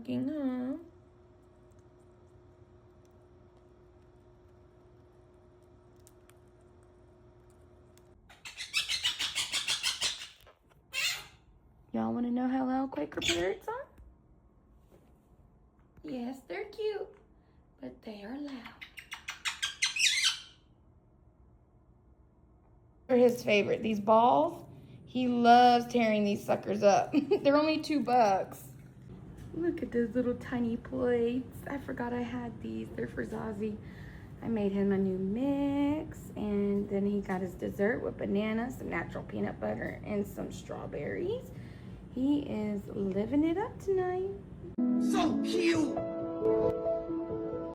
looking, huh? Y'all want to know how loud Quaker parrots are? Yes, they're cute, but they are loud. They're his favorite. These balls, he loves tearing these suckers up. They're only $2. Look at those little tiny plates. I forgot I had these. They're for Zazu. I made him a new mix, and then he got his dessert with bananas, some natural peanut butter, and some strawberries. He is living it up tonight. So cute!